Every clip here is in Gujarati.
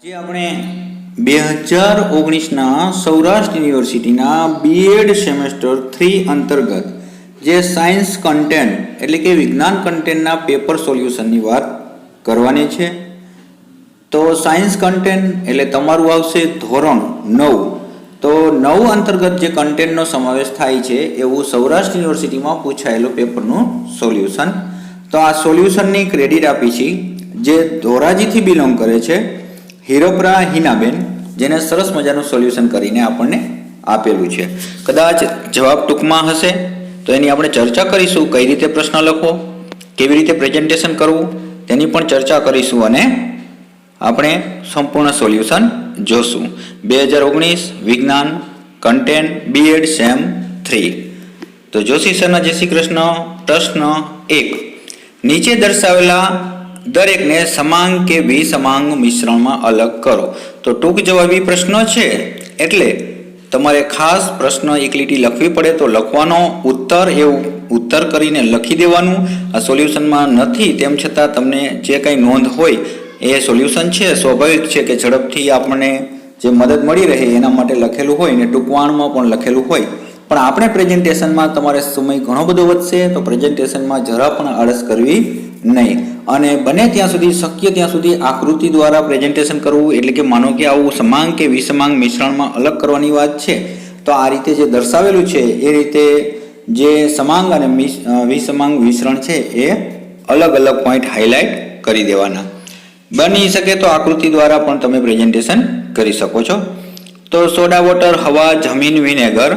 જે આપણે 2019ના સૌરાષ્ટ્ર યુનિવર્સિટીના બીએડ સેમેસ્ટર 3 અંતર્ગત જે સાયન્સ કન્ટેન્ટ એટલે કે વિજ્ઞાન કન્ટેન્ટના પેપર સોલ્યુશનની વાત કરવાની છે. તો સાયન્સ કન્ટેન્ટ એટલે તમારું આવશે ધોરણ 9. તો 9 અંતર્ગત જે કન્ટેન્ટનો સમાવેશ થાય છે એવું સૌરાષ્ટ્ર યુનિવર્સિટીમાં પૂછાયેલું પેપરનું સોલ્યુશન. તો આ સોલ્યુશનની ક્રેડિટ આપી છે જે ધોરાજીથી બિલોંગ કરે છે હિરોપરા હિનાબેન, જેને સરસ મજાનું સોલ્યુશન કરીને આપણને આપેલું છે. કદાચ જવાબ ટૂંકમાં હશે તો એની આપણે ચર્ચા કરીશું. કઈ રીતે પ્રશ્ન લખવો, કેવી રીતે પ્રેઝન્ટેશન કરવું તેની પણ ચર્ચા કરીશું અને આપણે સંપૂર્ણ સોલ્યુશન જોશું. 2019 વિજ્ઞાન કન્ટેન્ટ બીએડ સેમ 3. તો જોશી સરના જય શ્રી કૃષ્ણ. પ્રશ્ન 1. નીચે દર્શાવેલા દરેકને સમાંગ કે વિસમાંગ મિશ્રણમાં અલગ કરો. તો ટૂંક જવાબી પ્રશ્ન છે એટલે તમારે ખાસ પ્રશ્ન એક લીટી લખવી પડે તો લખવાનો, ઉત્તર એવું ઉત્તર કરીને લખી દેવાનું. આ સોલ્યુશનમાં નથી તેમ છતાં તમને જે કંઈ નોંધ હોય એ સોલ્યુશન છે. સ્વાભાવિક છે કે ઝડપથી આપણને જે મદદ મળી રહે એના માટે લખેલું હોય ને ટૂંકવાણમાં પણ લખેલું હોય. પણ આપણે પ્રેઝન્ટેશનમાં તમારે સમય ઘણો બધો વધશે તો પ્રેઝન્ટેશનમાં જરા પણ આળસ કરવી નહીં અને બને ત્યાં સુધી શક્ય ત્યાં સુધી આકૃતિ દ્વારા પ્રેઝન્ટેશન કરવું. એટલે કે માનો કે આવું સમાંગ કે વિસમાંગ મિશ્રણમાં અલગ કરવાની વાત છે તો આ રીતે જે દર્શાવેલું છે એ રીતે જે સમાંગ અને વિસમાંગ મિશ્રણ છે એ અલગ અલગ પોઈન્ટ હાઇલાઇટ કરી દેવાના. બની શકે તો આકૃતિ દ્વારા પણ તમે પ્રેઝન્ટેશન કરી શકો છો. તો સોડા વોટર, હવા, જમીન, વિનેગર.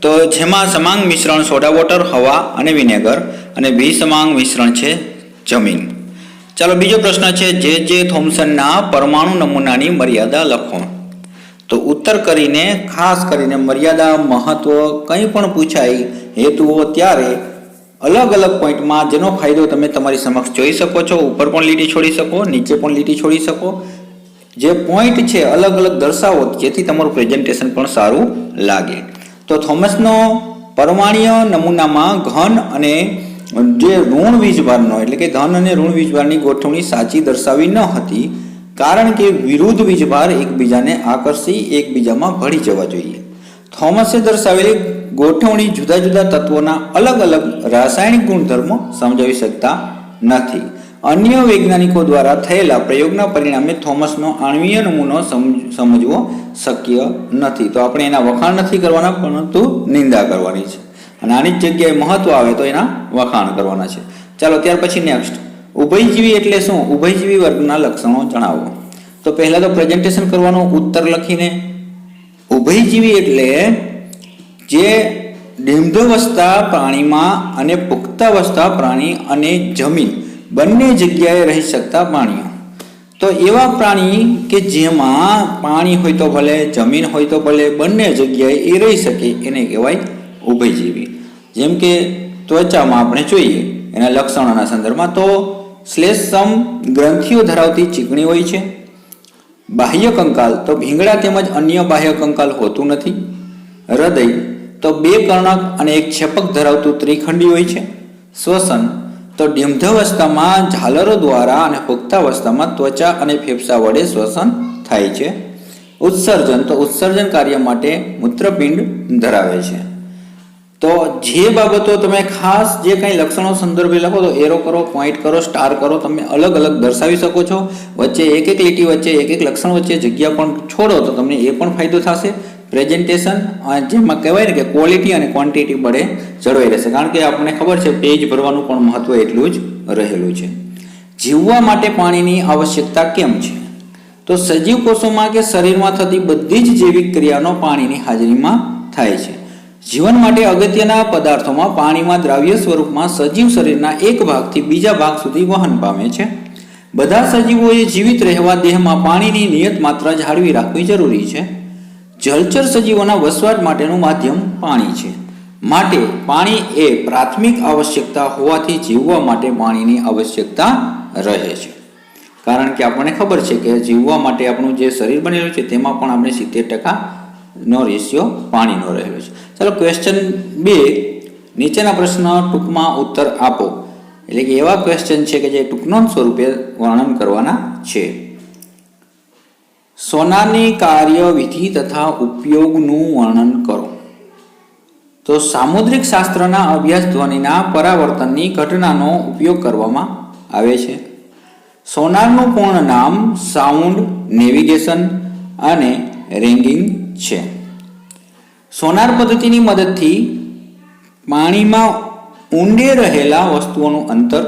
તો જેમાં સમાંગ મિશ્રણ સોડા વોટર, હવા અને વિનેગર અને વિસમાંગ મિશ્રણ છે જમીન. ચાલો બીજો પ્રશ્ન છે જે થોમ્સનના પરમાણુ નમૂનાની મર્યાદા લખો. તો ઉત્તર કરીને ખાસ કરીને મર્યાદા, મહત્વ કંઈ પણ પૂછાય હેતુઓ ત્યારે અલગ અલગ પોઈન્ટમાં જેનો ફાયદો તમે તમારી સમક્ષ જોઈ શકો છો. ઉપર પણ લીટી છોડી શકો, નીચે પણ લીટી છોડી શકો. જે પોઈન્ટ છે અલગ અલગ દર્શાવો જેથી તમારું પ્રેઝન્ટેશન પણ સારું લાગે. તો થોમસનો પરમાણ્વીય નમૂનામાં ઘન અને જે ઋણ વીજભારનો એટલે કે ધન અને ઋણ વીજભારની ગોઠવણી સાચી દર્શાવી ન હતી, કારણ કે વિરુદ્ધ વીજભાર એકબીજાને આકર્ષી એકબીજામાં ભળી જવા જોઈએ. થોમસે દર્શાવેલી ગોઠવણી જુદા જુદા તત્વોના અલગ અલગ રાસાયણિક ગુણધર્મો સમજાવી શકતા નથી. અન્ય વૈજ્ઞાનિકો દ્વારા થયેલા પ્રયોગના પરિણામે થોમસનો આણ્વીય નમૂનો સમજવો શક્ય નથી. તો આપણે એના વખાણ નથી કરવાના પરંતુ નિંદા કરવાની છે અને આની જ જગ્યાએ મહત્વ આવે તો એના વખાણ કરવાના છે. ચાલો ત્યાર પછી નેક્સ્ટ, ઉભયજીવી એટલે શું? ઉભયજીવી વર્ગના લક્ષણો જણાવો. તો પહેલા તો પ્રેઝન્ટેશન કરવાનો ઉત્તર લખીને. ઉભયજીવી એટલે જે ડિંભવસ્થા પ્રાણીમાં અને પુખ્તાવસ્થા પ્રાણી અને જમીન બંને જગ્યાએ રહી શકતા પ્રાણીઓ. તો એવા પ્રાણી કે જેમાં પાણી હોય તો ભલે, જમીન હોય તો ભલે, બંને જગ્યાએ એ રહી શકે એને કહેવાય ઉભયજીવી. જેમ કે ત્વચામાં આપણે જોઈએ એના લક્ષણોના સંદર્ભમાં તો શ્લેષમ ગ્રંથિઓ ધરાવતી ચીકણી હોય છે. બાહ્ય કંકાલ તો ભીંગડા તેમજ અન્ય બાહ્ય કંકાલ હોતું નથી. હૃદય તો 2 કર્ણક અને 1 છેપક ધરાવતું ત્રિખંડી હોય છે. શ્વસન તો ડિંભવસ્થામાં ઝાલરો દ્વારા અને પુખ્તાવસ્થામાં ત્વચા અને ફેફસા વડે શ્વસન થાય છે. ઉત્સર્જન તો ઉત્સર્જન કાર્ય માટે મૂત્રપિંડ ધરાવે છે. તો જે બાબતો તમે ખાસ જે કંઈ લક્ષણો સંદર્ભે લખો તો એરો કરો, પોઈન્ટ કરો, સ્ટાર કરો, તમે અલગ અલગ દર્શાવી શકો છો. વચ્ચે એક એક લીટી વચ્ચે એક એક લક્ષણ વચ્ચે જગ્યા પણ છોડો તો તમને એ પણ ફાયદો થશે. પ્રેઝન્ટેશન જેમાં કહેવાય ને કે ક્વોલિટી અને ક્વોન્ટિટી બળે જળવાઈ રહેશે, કારણ કે આપણને ખબર છે પેજ ભરવાનું પણ મહત્વ એટલું જ રહેલું છે. જીવવા માટે પાણીની આવશ્યકતા કેમ છે? તો સજીવ કોષોમાં કે શરીરમાં થતી બધી જ જૈવિક ક્રિયાનો પાણીની હાજરીમાં થાય છે. જીવન માટે અગત્યના પદાર્થોમાં પાણીમાં દ્રાવ્ય સ્વરૂપમાં સજીવ શરીરના એક ભાગથી બીજા ભાગ સુધી વહન પામે છે. બધા સજીવોએ જીવિત રહેવા દેહમાં પાણીની નિયત માત્રા જાળવી રાખવી જરૂરી છે. જળચર સજીવોના વસવાટ માટેનું માધ્યમ પાણી છે. માટે પાણી એ પ્રાથમિક આવશ્યકતા હોવાથી જીવવા માટે પાણીની આવશ્યકતા રહે છે. કારણ કે આપણને ખબર છે કે જીવવા માટે આપણું જે શરીર બનેલું છે તેમાં પણ આપણે 70% નો રેશિયો પાણીનો રહેલો છે. ચાલો ક્વેશ્ચન 2, નીચેના પ્રશ્ન ટૂંકમાં ઉત્તર આપો. એટલે કે એવા ક્વેશ્ચન છે કે જે ટૂંકનોંધ સ્વરૂપે વર્ણન કરવાના છે. સોનારની કાર્યવિધિ તથા ઉપયોગનું વર્ણન કરો. તો સામુદ્રિક શાસ્ત્રના અભ્યાસ ધ્વનિના પરાવર્તનની ઘટનાનો ઉપયોગ કરવામાં આવે છે. સોનારનું પૂર્ણ નામ સાઉન્ડ નેવિગેશન અને રેંગિંગ છે. સોનાર પદ્ધતિની મદદથી પાણીમાં ઊંડે રહેલા વસ્તુઓનું અંતર,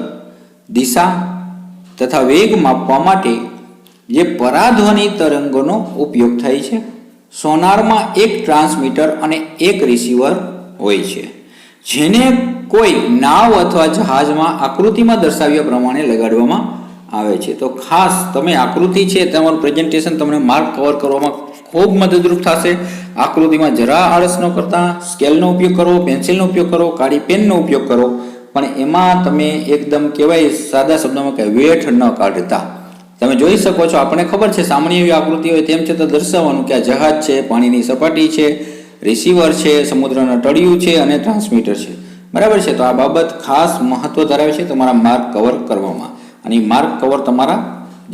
દિશા તથા વેગ માપવા માટે જે પરાધ્વનિ તરંગોનો ઉપયોગ થાય છે. સોનારમાં એક ટ્રાન્સમીટર અને એક રિસીવર હોય છે, જેને કોઈ નાવ અથવા જહાજમાં આકૃતિમાં દર્શાવ્યા પ્રમાણે લગાડવામાં આવે છે. તો ખાસ તમે આકૃતિ છે તમારું પ્રેઝન્ટેશન તમને માર્ક કવર કરવામાં ખૂબ મદદરૂપ થશે. આકૃતિમાં જરા આળસ ન કરતા સ્કેલનો ઉપયોગ કરો, પેન્સિલનો ઉપયોગ કરો, કાળી પેનનો ઉપયોગ કરો, પણ એમાં તમે એકદમ કહેવાય સાદા શબ્દોમાં કે વેઠ ન કાઢતા. તમે જોઈ શકો છો, આપણને ખબર છે સામાન્ય એવી આકૃતિ હોય તેમ છતાં દર્શાવવાનું કે આ જહાજ છે, પાણીની સપાટી છે, રિસીવર છે, સમુદ્રના તળિયું છે અને ટ્રાન્સમીટર છે. બરાબર છે. તો આ બાબત ખાસ મહત્વ ધરાવે છે તમારા માર્ક કવર કરવામાં. અને માર્ક કવર તમારા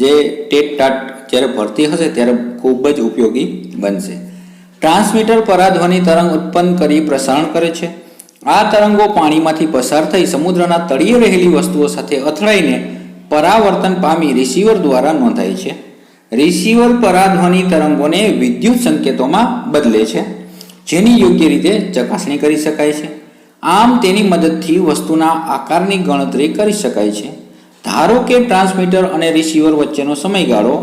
જે ટેટ ટાટ જ્યારે ભરતી હશે ત્યારે ખૂબ જ ઉપયોગી બનશે. ટ્રાન્સમીટર પરાધ્વનિ તરંગ ઉત્પન્ન કરી પ્રસારણ કરે છે. આ તરંગો પાણીમાંથી પસાર થઈ સમુદ્રના તળિયે રહેલી વસ્તુઓ સાથે અથડાઈને પરાવર્તન પામી રિસીવર દ્વારા નોંધાય છે. રિસીવર પરાધ્વનિ તરંગોને વિદ્યુત સંકેતોમાં બદલે છે, જેની યોગ્ય રીતે ચકાસણી કરી શકાય છે. આમ તેની મદદથી વસ્તુના આકારની ગણતરી કરી શકાય છે. ધારો કે ટ્રાન્સમીટર અને રિસીવર વચ્ચેનો સમયગાળો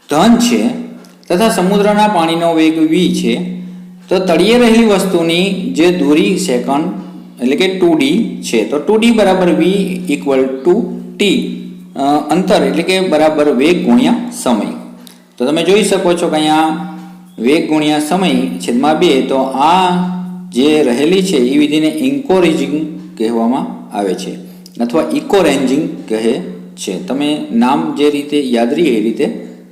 ધન છે તથા સમુદ્રના પાણીનો વેગ v છે, તો તળિયે રહેલી વસ્તુની જે દૂરી સેકન્ડ એટલે કે 2d છે. તો 2d બરાબર v ઇક્વલ ટુ t અંતર એટલે કે બરાબર વેગ ગુણ્યા સમય. તો તમે જોઈ શકો છો કે અહીંયા વેગ ગુણ્યા સમય છેદમાં 2. તો આ જે રહેલી છે એ વિધિને ઇન્કોરેજિંગ કહેવામાં આવે છે અથવા ઇકો રેન્જિંગ કહે છે. તમે નામ જે રીતે યાદ રહે એ રીતે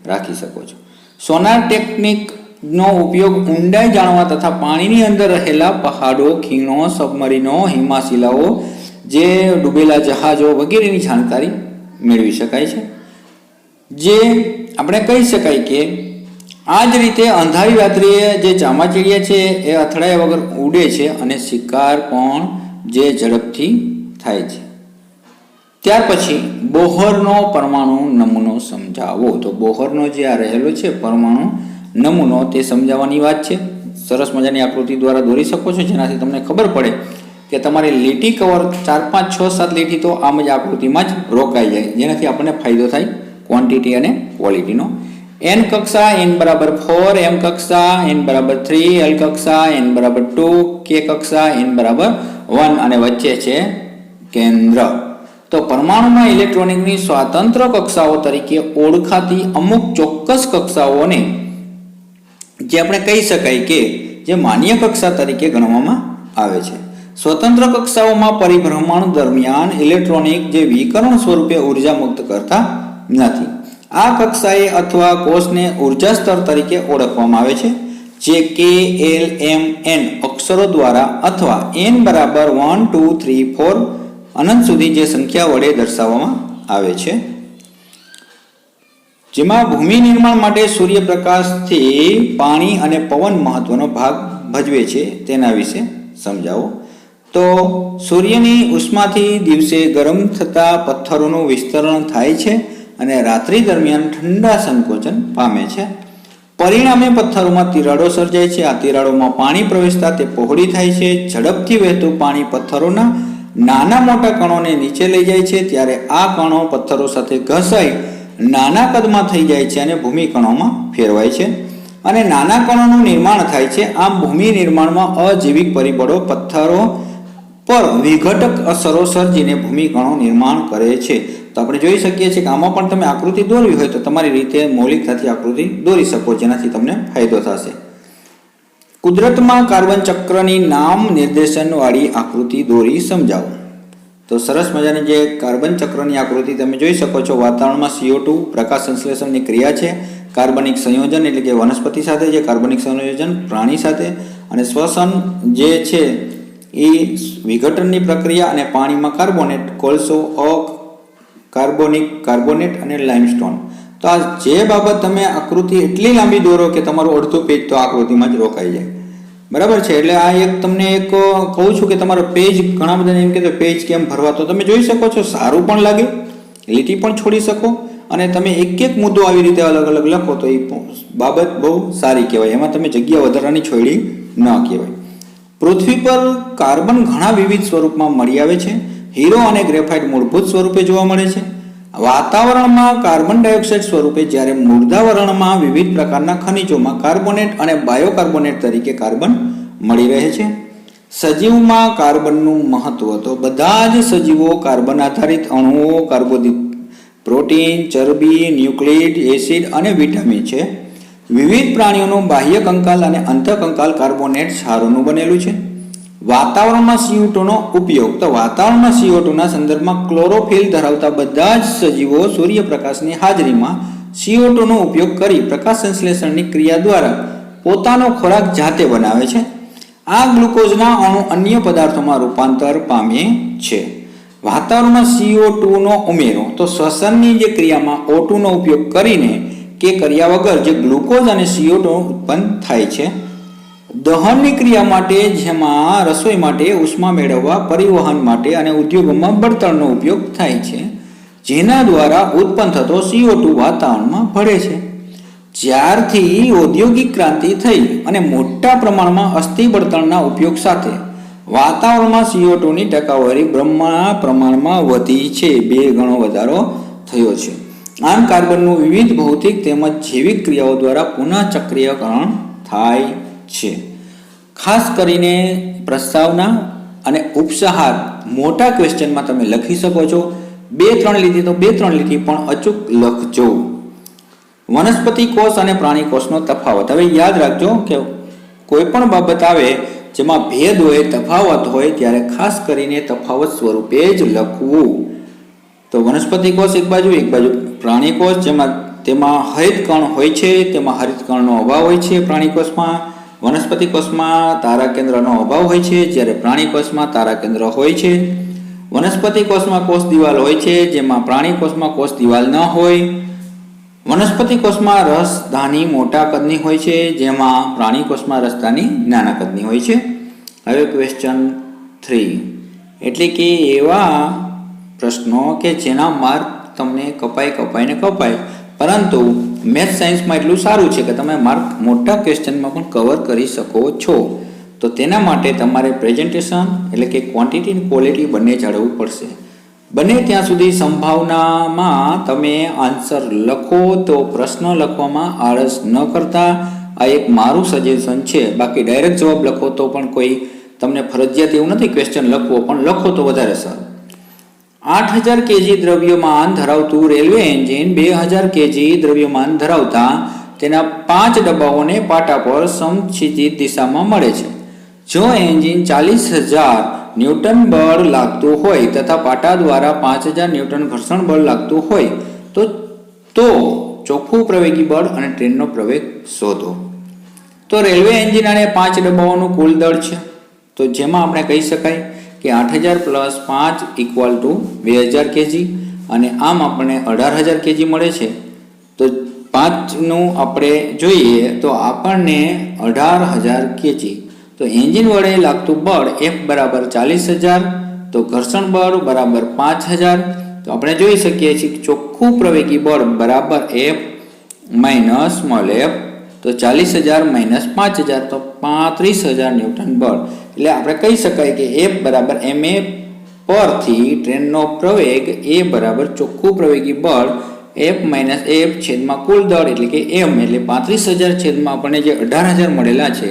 રાખી શકો છો. સોનાર ટેકનિકનો ઉપયોગ ઊંડાઈ જાણવા તથા પાણીની અંદર રહેલા પહાડો, ખીણો, સબમરીનો, હિમાશિલાઓ, જે ડૂબેલા જહાજો વગેરેની જાણકારી મેળવી શકાય છે. જે આપણે કહી શકાય કે આ જ રીતે અંધારી રાત્રિએ જે ચામાચીડિયા છે એ અથડાયા વગર ઉડે છે અને શિકાર પણ જે ઝડપથી થાય છે. ત્યાર પછી બોહરનો પરમાણુ નમૂનો સમજાવો. તો બોહરનો જે આ રહેલો છે પરમાણુ નમૂનો તે સમજાવવાની વાત છે. સરસ મજાની આકૃતિ દ્વારા દોરી શકો છો, જેનાથી તમને ખબર પડે કે તમારે લીટી કવર 4, 5, 6, 7 લીટી તો આમ જ આકૃતિમાં જ રોકાઈ જાય, જેનાથી આપણને ફાયદો થાય ક્વોન્ટિટી અને ક્વોલિટીનો. n કક્ષા n બરાબર 4, m કક્ષા n બરાબર 3, l કક્ષા n બરાબર 2, k કક્ષા n બરાબર 1 અને વચ્ચે છે કેન્દ્ર. તો પરમાણુમાં ઇલેક્ટ્રોનિકની સ્વતંત્ર કક્ષાઓ તરીકે ઓળખાતી અમુક ચોક્કસ કક્ષાઓને જે આપણે કહી શકાય કે જે માન્ય કક્ષા તરીકે ગણવામાં આવે છે. સ્વતંત્ર કક્ષાઓમાં પરિભ્રમણ દરમિયાન ઇલેક્ટ્રોનિક જે વિકર્ણ સ્વરૂપે ઉર્જા મુક્ત કરતા નથી. આ કક્ષાએ અથવા કોષને ઉર્જા સ્તર તરીકે ઓળખવામાં આવે છે, જે k, l, m, n અક્ષરો દ્વારા અથવા n બરાબર 1, 2, 3, 4 અનંત સુધી જે સંખ્યા વડે દર્શાવવામાં આવે છે. જેમાં ભૂમિ નિર્માણ માટે સૂર્યપ્રકાશથી પાણી અને પવન મહત્વનો ભાગ ભજવે છે તેના વિશે સમજાવો. તો સૂર્યની ઉષ્માથી દિવસે ગરમ થતા પથ્થરોનું વિસ્તરણ થાય છે અને રાત્રિ દરમિયાન ઠંડા સંકોચન પામે છે. પરિણામે પથ્થરોમાં તિરાડો સર્જાય છે. આ તિરાડોમાં પાણી પ્રવેશતા તે પહોળી થાય છે. ઝડપથી વહેતું પાણી પથ્થરોના નાના મોટા કણોને નીચે લઈ જાય છે. ત્યારે આ કણો પથ્થરો સાથે ઘસાઈ નાના કદમાં થઈ જાય છે અને ભૂમિ કણોમાં ફેરવાય છે અને નાના કણોનું નિર્માણ થાય છે. આમ ભૂમિ નિર્માણમાં અજૈવિક પરિબળો પથ્થરો પર વિઘટક અસરો સર્જીને ભૂમિ કણો નિર્માણ કરે છે. તો આપણે જોઈ શકીએ છીએ કે આમાં પણ તમે આકૃતિ દોરવી હોય તો તમારી રીતે મૌલિકતાથી આકૃતિ દોરી શકો, જેનાથી તમને ફાયદો થશે. કુદરતમાં કાર્બન ચક્રની નામ નિર્દેશનવાળી આકૃતિ દોરી સમજાવો. તો સરસ મજાની જે કાર્બન ચક્રની આકૃતિ તમે જોઈ શકો છો. વાતાવરણમાં CO2 પ્રકાશ સંશ્લેષણની ક્રિયા છે, કાર્બનિક સંયોજન એટલે કે વનસ્પતિ સાથે છે, કાર્બનિક સંયોજન પ્રાણી સાથે, અને શ્વસન જે છે એ વિઘટનની પ્રક્રિયા, અને પાણીમાં કાર્બોનેટ, કોલસો, કાર્બોનેટ અને લાઇમસ્ટોન. તો આ જે બાબત તમે આકૃતિ એટલી લાંબી દોરો કે તમારું અડધું પેજ તો આકૃતિમાં જ રોકાઈ જાય, બરાબર છે. એટલે આ એક તમને એક કહું છું કે તમારો પેજ, ઘણા બધાને એમ કે પેજ કેમ ભરવા, તો તમે જોઈ શકો છો, સારું પણ લાગે, લીટી પણ છોડી શકો, અને તમે એક એક મુદ્દો આવી રીતે અલગ અલગ લખો તો એ બાબત બહુ સારી કહેવાય. એમાં તમે જગ્યા વધારાની છોડી ન કહેવાય. પૃથ્વી પર કાર્બન ઘણા વિવિધ સ્વરૂપમાં મળી આવે છે. હીરો અને ગ્રેફાઇટ મૂળભૂત સ્વરૂપે જોવા મળે છે. વાતાવરણમાં કાર્બન ડાયોક્સાઇડ સ્વરૂપે, જ્યારે મૃદાવરણમાં વિવિધ પ્રકારના ખનિજોમાં કાર્બોનેટ અને બાયોકાર્બોનેટ તરીકે કાર્બન મળી રહે છે. સજીવમાં કાર્બનનું મહત્વ, તો બધા જ સજીવો કાર્બન આધારિત અણુઓ, કાર્બોદિત, પ્રોટીન, ચરબી, ન્યુક્લિક એસિડ અને વિટામિન છે. વિવિધ પ્રાણીઓનું બાહ્ય કંકાલ અને અંતઃકંકાલ કાર્બોનેટ ક્ષારોનું બનેલું છે. વાતાવરણમાં CO2 નો ઉપયોગ, તો વાતાવરણમાં CO2 ના સંદર્ભમાં ક્લોરોફિલ ધરાવતા બધા જ સજીવો સૂર્યપ્રકાશની હાજરીમાં CO2 નો ઉપયોગ કરી પ્રકાશ સંશ્લેષણની ક્રિયા દ્વારા પોતાનો ખોરાક જાતે બનાવે છે. આ ગ્લુકોઝના અણુ અન્ય પદાર્થોમાં રૂપાંતર પામે છે. વાતાવરણમાં CO2 નો ઉમેરો, તો શ્વસનની જે ક્રિયામાં O2 નો ઉપયોગ કરીને કે કર્યા વગર જે ગ્લુકોઝ અને CO2 ઉત્પન્ન થાય છે. દહનની ક્રિયા માટે, જેમાં રસોઈ માટે, ઉષ્મા મેળવવા, પરિવહન માટે અને ઉદ્યોગોમાં બળતણનો ઉપયોગ થાય છે, જેના દ્વારા ઉત્પન્ન થતો CO2 વાતાવરણમાં ભળે છે. જ્યારથી ઔદ્યોગિક ક્રાંતિ થઈ અને મોટા પ્રમાણમાં અસ્થિ બળતણના ઉપયોગ સાથે વાતાવરણમાં CO2 ની ટકાવારી બ્રહ્મણા પ્રમાણમાં વધી છે, 2 ગણો વધારો થયો છે. આમ કાર્બનનું વિવિધ ભૌતિક તેમજ જૈવિક ક્રિયાઓ દ્વારા પુનઃ ચક્રીયકરણ થાય છે. ખાસ કરીને પ્રસ્તાવના અને ઉપસહાર મોટા ક્વેશ્ચનમાં તમે લખી શકો છો. 2-3 લીટી તો 2-3 લીટી પણ અચૂક લખજો. વનસ્પતિ કોષ અને પ્રાણી કોષનો તફાવત. હવે યાદ રાખજો કે કોઈ પણ બાબત આવે જેમાં ભેદ હોય, તફાવત હોય, ત્યારે ખાસ કરીને તફાવત સ્વરૂપે જ લખવું. તો વનસ્પતિ કોષ એક બાજુ પ્રાણી કોષ, તેમાં હરિત કણ હોય છે, તેમાં હરિત કણનો અભાવ હોય છે. પ્રાણી કોષમાં, વનસ્પતિ કોષમાં તારા કેન્દ્રનો અભાવ હોય છે, જ્યારે પ્રાણી કોષમાં તારા કેન્દ્ર હોય છે. વનસ્પતિ કોષમાં કોષ દિવાલ હોય છે, જેમાં પ્રાણી કોષમાં કોષ દિવાલ ન હોય. વનસ્પતિ કોષમાં રસધાની મોટા કદની હોય છે, જેમાં પ્રાણી કોષમાં રસધાની નાના કદની હોય છે. હવે ક્વેશ્ચન 3, એટલે કે એવા પ્રશ્નો કે જેના માર્ક તમને કપાય, પરંતુ મેથ્સ સાયન્સમાં એટલું સારું છે કે તમે માર્ક મોટા ક્વેશ્ચનમાં પણ કવર કરી શકો છો. તો તેના માટે તમારે પ્રેઝન્ટેશન, એટલે કે ક્વોન્ટિટી અને ક્વોલિટી બંને જાળવવું પડશે. બને ત્યાં સુધી સંભાવનામાં તમે આન્સર લખો, તો પ્રશ્ન લખવામાં આળસ ન કરતા. આ એક મારું સજેશન છે. બાકી ડાયરેક્ટ જવાબ લખો તો પણ કોઈ તમને ફરજિયાત એવું નથી ક્વેશ્ચન લખવો, પણ લખો તો વધારે સારું. 8000 kg દ્રવ્યમાન ધરાવતું રેલવે એન્જિન 2000 kg દ્રવ્યમાન ધરાવતા તેના 5 ડબ્બાઓને પાટા પર સમક્ષિતિજ દિશામાં મળે છે. જો એન્જિન 40000 ન્યૂટન બળ લાગતું હોય તથા પાટા દ્વારા 5000 ન્યૂટન ઘર્ષણ બળ લાગતું હોય તો ચોખ્ખું પ્રવેગી બળ અને ટ્રેનનો પ્રવેગ શોધો. તો રેલવે એન્જિન અને 5 ડબ્બાઓનું કુલ દળ છે, તો જેમાં આપણે કહી શકાય કે 8000 + 5 = 2000 kg, અને આમ આપણને 18000 kg મળે છે. તો 5નું આપણે જોઈએ તો આપણને 18000 kg. તો એન્જિન વડે લાગતું બળ F = 40000, તો ઘર્ષણ બળ બરાબર 5000. તો આપણે જોઈ શકીએ છીએ કે ચોખ્ખું પ્રવેગી બળ બરાબર F - f. તો 40000 - 5000 તો 35000 ન્યૂટન બળ. એટલે આપણે કહી શકાય કે F = ma પરથી ટ્રેનનો પ્રવેગ A બરાબર ચોખ્ખું પ્રવેગી બળ F - f છેદમાં કુલ દળ, એટલે કે m, એટલે 35000 છેદમાં આપણને જે 18000 મળેલા છે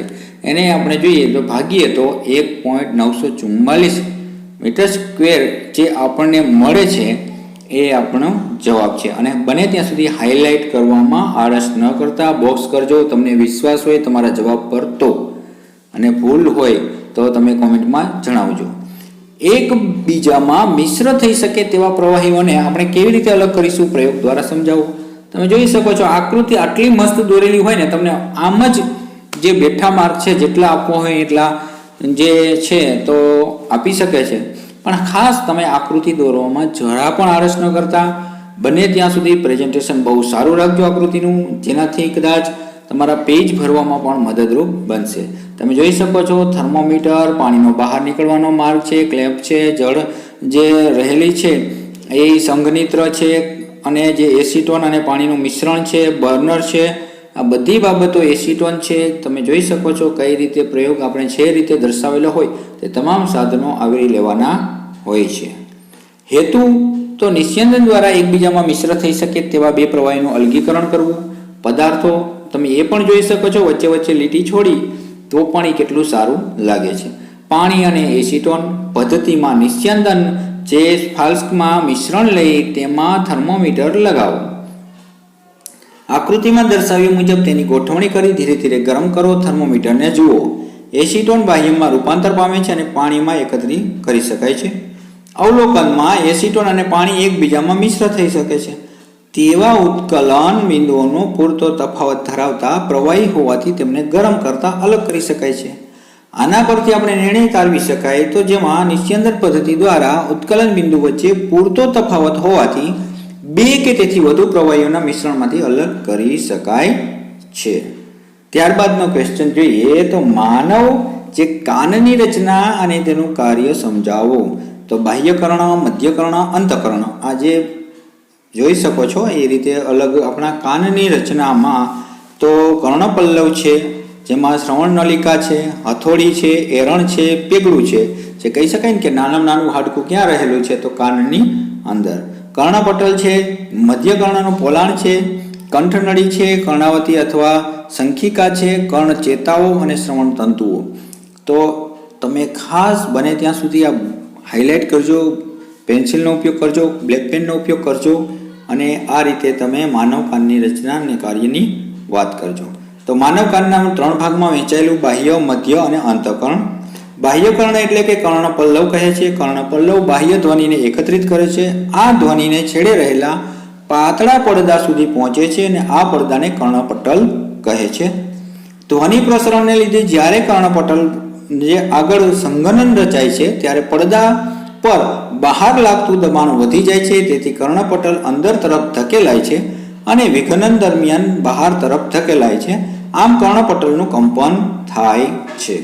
એને આપણે જોઈએ તો ભાગીએ તો 1.944 મીટર સ્ક્વેર જે આપણને મળે છે એ આપણો જવાબ છે. અને બને ત્યાં સુધી હાઇલાઇટ કરવામાં આળસ ન કરતા બોક્સ કરજો, તમને વિશ્વાસ હોય તમારા જવાબ પર તો, અને ભૂલ હોય તો તમે કોમેન્ટમાં જણાવજો. એકબીજામાં મિશ્ર થઈ શકે તેવા પ્રવાહીઓને આપણે કેવી રીતે અલગ કરીશું, પ્રયોગ દ્વારા સમજાવો. તમે જોઈ શકો છો આકૃતિ આટલી મસ્ત દોરેલી હોય ને, તમને આમ જ જે બેઠા માર્ક છે જેટલા આપવો હોય એટલા જે છે તો આપી શકે છે, પણ ખાસ તમે આકૃતિ દોરવામાં જરા પણ આળસ ન કરતા બને ત્યાં સુધી પ્રેઝન્ટેશન બહુ સારું રાખજો આકૃતિનું, જેનાથી કદાચ તમારા પેજ ભરવામાં પણ મદદરૂપ બનશે. તમે જોઈ શકો છો થર્મોમીટર, પાણીનો બહાર નીકળવાનો માર્ગ છે, ક્લેમ્પ છે, જળ જે રહેલી છે એ સંઘનિત્ર છે, અને જે એસીટોન અને પાણીનું મિશ્રણ છે, બર્નર છે, આ બધી બાબતો એસીટોન છે. તમે જોઈ શકો છો કઈ રીતે પ્રયોગ આપણે જે રીતે દર્શાવેલો હોય તે તમામ સાધનો આવરી લેવાના હોય છે. હેતુ તો નિસ્યંદન દ્વારા એકબીજામાં મિશ્ર થઈ શકે તેવા બે પ્રવાહીનું અલગીકરણ કરવું. પદાર્થો તમે એ પણ જોઈ શકો છો વચ્ચે વચ્ચે લીટી છોડી તો પણ એ કેટલું સારું લાગે છે. પાણી અને એસીટોન પદ્ધતિમાં નિસ્યંદન જે ફ્લાસ્કમાં મિશ્રણ લઈ તેમાં થર્મોમીટર લગાવો. આકૃતિમાં દર્શાવ્યા મુજબ તેની ગોઠવણી કરી ધીરે ધીરે ગરમ કરો. થર્મોમીટરને જુઓ. એસીટોન બાહ્યમાં રૂપાંતર પામે છે અને પાણીમાં એકત્રિત કરી શકાય છે. અવલોકનમાં એસીટોન અને પાણી એકબીજામાં મિશ્ર થઈ શકે છે તેવા ઉત્કલન બિંદુઓનો પૂરતો તફાવત ધરાવતા પ્રવાહી હોવાથી તેમને ગરમ કરતા અલગ કરી શકાય છે. આના પરથી આપણે નિર્ણય તારવી શકાય તો જેમાં નિસ્યંદન પદ્ધતિ દ્વારા ઉત્કલન બિંદુ વચ્ચે પૂરતો તફાવત હોવાથી બે કે તેથી વધુ પ્રવાહીઓના મિશ્રણમાંથી અલગ કરી શકાય છે. ત્યારબાદનો ક્વેશ્ચન જોઈએ તો માનવ જે કાનની રચના અને તેનું કાર્ય સમજાવો. તો બાહ્યકર્ણ, મધ્યકર્ણ, અંતકર્ણ આ જે જોઈ શકો છો એ રીતે અલગ આપણા કાનની રચનામાં તો કર્ણપલ્લવ છે, જેમાં શ્રવણ નલિકા છે, હથોડી છે, એરણ છે, પેગડું છે. જે કહી શકાય ને કે નાનામાં નાનું હાડકું ક્યાં રહેલું છે તો કાનની અંદર. કર્ણપટલ છે, મધ્યકર્ણનું પોલાણ છે, કંઠનળી છે, કર્ણાવતી અથવા સંખિકા છે, કર્ણચેતાઓ અને શ્રવણ તંતુઓ. તો તમે ખાસ બને ત્યાં સુધી આ હાઇલાઇટ કરજો, પેન્સિલનો ઉપયોગ કરજો, બ્લેક પેનનો ઉપયોગ કરજો અને આ રીતે તમે માનવ કાનની રચના અને કાર્યની વાત કરજો. તો માનવ કાનના 3 ભાગમાં વહેંચાયેલું બાહ્ય, મધ્ય અને અંતકર્ણ. બાહ્યકર્ણ એટલે કે કર્ણપલ્લવ કહે છે. કર્ણપલ્લવ બાહ્ય ધ્વનિને એકત્રિત કરે છે. આ ધ્વનિને છેડે રહેલા પાતળા પડદા સુધી પહોંચે છે અને આ પડદાને કર્ણપટલ કહે છે. ધ્વનિ પ્રસરણને લીધે જ્યારે કર્ણપટલ જે આગળ સંઘનન રચાય છે ત્યારે પડદા પર બહાર લાગતું દબાણ વધી જાય છે. તેથી કર્ણપટલ અંદર તરફ ધકેલાય છે અને વિઘનન દરમિયાન બહાર તરફ ધકેલાય છે. આમ કર્ણપટલનું કંપન થાય છે.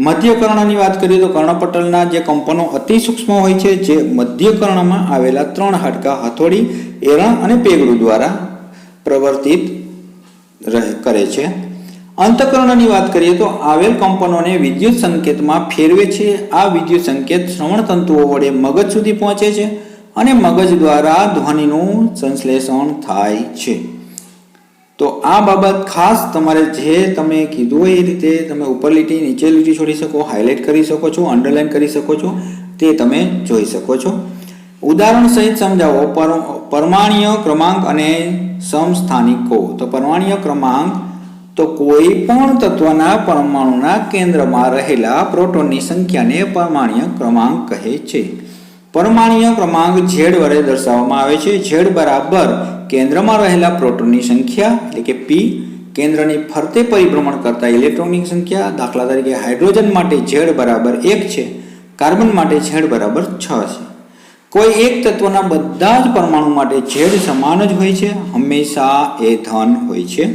મધ્યકર્ણની વાત કરીએ તો કર્ણપટલના જે કંપનો અતિ સૂક્ષ્મ હોય છે, જે મધ્યકર્ણમાં આવેલા 3 હાડકા હથોડી, એરણ અને પેગડું દ્વારા પ્રવર્તિત કરે છે. અંતકર્ણની વાત કરીએ તો આવેલ કંપનોને વિદ્યુત સંકેતમાં ફેરવે છે. આ વિદ્યુત સંકેત શ્રવણ તંતુઓ વડે મગજ સુધી પહોંચે છે અને મગજ દ્વારા ધ્વનિનું સંશ્લેષણ થાય છે. તો આ બાબત ખાસ તમારે જે તમે કીધું એ રીતે તમે ઉપર લીટી, નીચે લીટી છોડી શકો, હાઇલાઇટ કરી શકો છો, અંડરલાઇન કરી શકો છો, તે તમે જોઈ શકો છો. ઉદાહરણ સહિત સમજાવો. પરમાણ્વીય ક્રમાંક અને સમસ્થાનિકો. તો પરમાણ્વીય ક્રમાંક તો કોઈ પણ તત્વના પરમાણુના કેન્દ્રમાં રહેલા પ્રોટોનની સંખ્યાને પરમાણ્વીય ક્રમાંક કહે છે. પરમાણ્વીય ક્રમાંક Z વડે દર્શાવવામાં આવે છે. Z બરાબર કેન્દ્રમાં રહેલા પ્રોટોનની સંખ્યા એટલે કે P, કેન્દ્રની ફરતે પરિભ્રમણ કરતા ઇલેક્ટ્રોનની સંખ્યા. દાખલા તરીકે હાઇડ્રોજન માટે Z બરાબર 1 છે, કાર્બન માટે Z બરાબર 6 છે. કોઈ એક તત્વના બધા જ પરમાણુ માટે Z સમાન જ હોય છે, હંમેશા એ ધન હોય છે.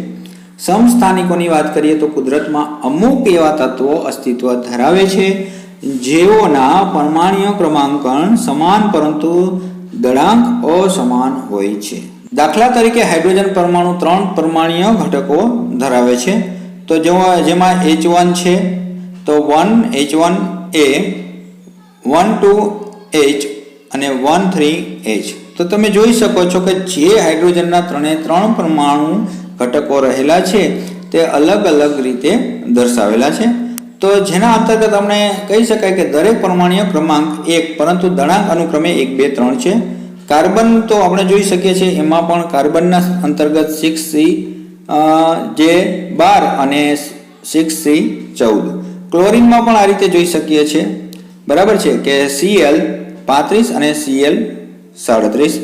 સમસ્થાનિકોની વાત કરીએ તો કુદરતમાં અમુક એવા તત્વો અસ્તિત્વ ધરાવે છે જેઓના પરમાણ્વીય ક્રમાંકન સમાન પરંતુ દળાંક અસમાન હોય છે. દાખલા તરીકે હાઇડ્રોજન પરમાણુ 3 પરમાણ્વીય ઘટકો ધરાવે છે. તો જેમાં H1 છે તો 1H1A, 12H અને 13H. તો તમે જોઈ શકો છો કે જે હાઇડ્રોજનના 3 પરમાણુ ઘટકો રહેલા છે તે અલગ અલગ રીતે દર્શાવેલા છે. તો જેના અંતર્ગત આપણે કહી શકાય કે દરેક પરમાણ્વીય ક્રમાંક 1 પરંતુ દળાંક અનુક્રમે 1, 2, 3 છે. કાર્બન તો આપણે જોઈ શકીએ છીએ એમાં પણ કાર્બનના અંતર્ગત 6C જે 12 અને 6C 14. ક્લોરીનમાં પણ આ રીતે જોઈ શકીએ છીએ, બરાબર છે કે Cl 35 અને Cl 37.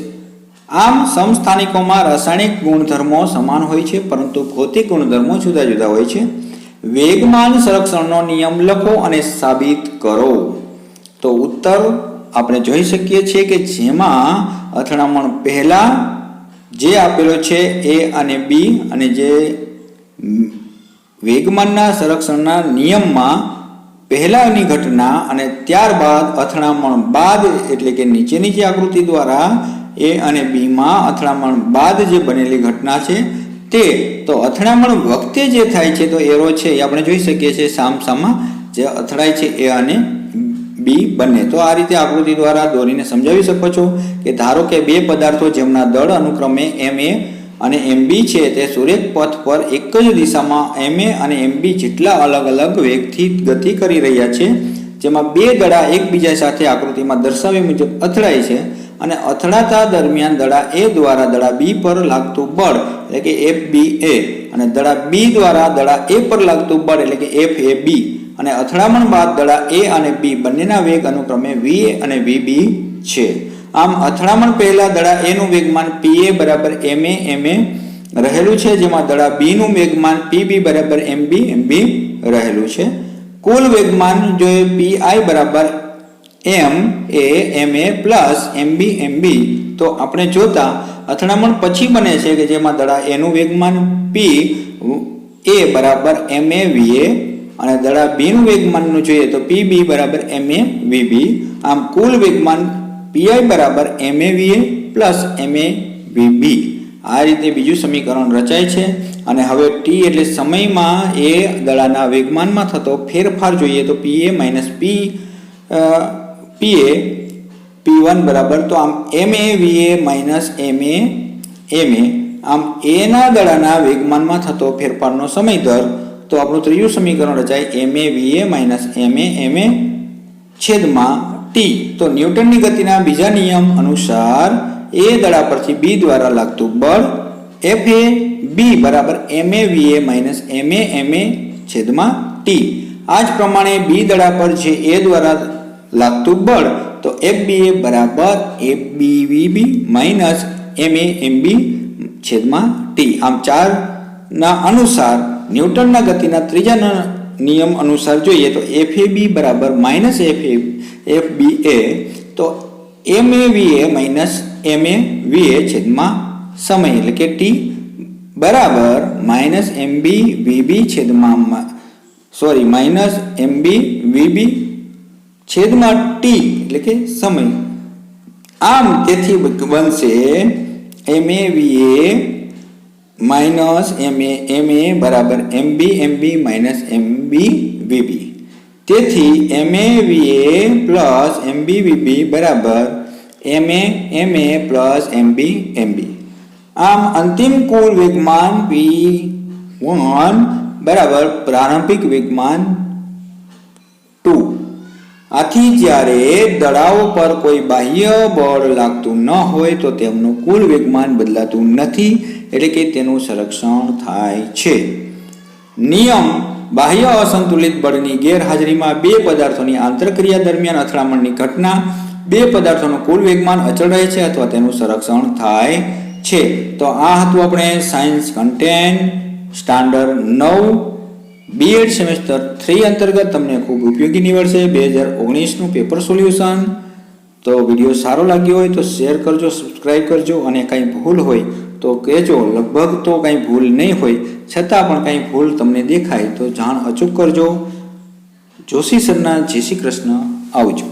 આમ સમસ્થાનિકોમાં રાસાયણિક ગુણધર્મો સમાન હોય છે પરંતુ ભૌતિક ગુણધર્મો જુદા જુદા હોય છે. વેગમાન સંરક્ષણનો નિયમ લખો અને સાબિત કરો. તો ઉત્તર આપણે જોઈ શકીએ છીએ કે જેમાં અથડામણ પહેલા જે આપેલો છે એ અને બી અને જે વેગમાનના સંરક્ષણના નિયમમાં પહેલાની ઘટના અને ત્યારબાદ અથડામણ બાદ એટલે કે નીચેની જે આકૃતિ દ્વારા એ અને બીમાં અથડામણ બાદ જે બનેલી ઘટના છે તે તો અથડામણ વખતે જે થાય છે તો એરો છે એ આપણે જોઈ શકીએ છીએ સામસામા જે અથડાય છે એ અને બી બંને. તો આ રીતે આકૃતિ દ્વારા દોરીને સમજાવી શકો છો કે ધારો કે બે પદાર્થો જેમના દળ અનુક્રમે MA અને MB છે તે સુરેખ પથ પર એક જ દિશામાં MA અને MB જેટલા અલગ અલગ વેગથી ગતિ કરી રહ્યા છે, જેમાં બે દડા એકબીજા સાથે આકૃતિમાં દર્શાવ્યા મુજબ અથડાય છે અને અથડાતા દરમિયાન દડા A દ્વારા દડા B પર લાગતું બળ એટલે કે FBA અને દડા B દ્વારા દડા A પર લાગતું બળ એટલે કે FAB અને અથડામણ બાદ દડા A અને B બંનેના વેગ અનુક્રમે VA અને VB છે. આમ અથડામણ પહેલા દડા A નું વેગમાન PA બરાબર MA રહેલું છે, જેમાં દડા B નું વેગમાન PB બરાબર MB રહેલું છે. કુલ વેગમાન જો PI બરાબર MA પ્લસ MB તો આપણે જોતા અથડામણ પછી બને છે કે જેમાં દડા A નું વેગમાન PA બરાબર MA અને દડા B નું વેગમાનનું જોઈએ તો PB બરાબર MA આમ કુલ વેગમાન PI બરાબર MA પ્લસ MA આ રીતે બીજું સમીકરણ રચાય છે. અને હવે T એટલે સમયમાં એ દડાના વેગમાનમાં થતો ફેરફાર જોઈએ તો PA માઇનસ PA P1 બરાબર તો આમ MA માઇનસ MA આમ A ના દડાના વેગમાનમાં થતો ફેરફારનો સમય દર તો આપણું ત્રીજું સમીકરણ રચાય MA માઇનસ MA છેદમાં T. તો ન્યૂટનની ગતિના બીજા નિયમ અનુસાર A દડા પરથી B દ્વારા લાગતું બળ FAB બરાબર MA માઇનસ MA છેદમાં T. આ જ પ્રમાણે B દડા પર જે A દ્વારા લાગતું બળ તો FBA બરાબર FBVB માઇનસ MA છેદમાં T. આમ 4 ના અનુસાર ન્યૂટનના ગતિના ત્રીજા નિયમ અનુસાર જોઈએ તો FAB બરાબર માઇનસ FBA તો MA માઇનસ MA છેદમાં સમય એટલે કે T બરાબર માઇનસ MBVB છેદમાં માઇનસ MBVB છેદમાં T એટલે કે સમય. આમ તેથી બનશે MA માઇનસ MA બરાબર MB માઇનસ MBVB. તેથી MA પ્લસ MBVB બરાબર MA પ્લસ MB. આમ અંતિમ કુલ વેગમાન P1 બરાબર પ્રારંભિક વેગમાન 2. આથી જ્યારે દડાઓ પર કોઈ બાહ્ય બળ લાગતું ન હોય તો તેમનું કુલ વેગમાન બદલાતું નથી એટલે કે તેનું સંરક્ષણ થાય છે. નિયમ બાહ્ય અસંતુલિત બળની ગેરહાજરીમાં બે પદાર્થોની આંતરક્રિયા દરમિયાન અથડામણની ઘટના બે પદાર્થોનું કુલ વેગમાન અચળ રહે છે અથવા તેનું સંરક્ષણ થાય છે. તો આ હતું આપણે science content standard 9 B.Ed semester 3 અંતર્ગત તમને ખૂબ ઉપયોગી નીવડશે 2019નું પેપર સોલ્યુશન. તો વિડીયો સારો લાગ્યો હોય તો શેર કરજો, સબસ્ક્રાઇબ કરજો અને કંઈ ભૂલ હોય તો કહેજો. લગભગ તો કંઈ ભૂલ નહીં હોય, છતાં પણ કંઈ ભૂલ તમને દેખાય તો જાણ અચૂક કરજો. જોશી સરના જય શ્રી કૃષ્ણ. આવજો.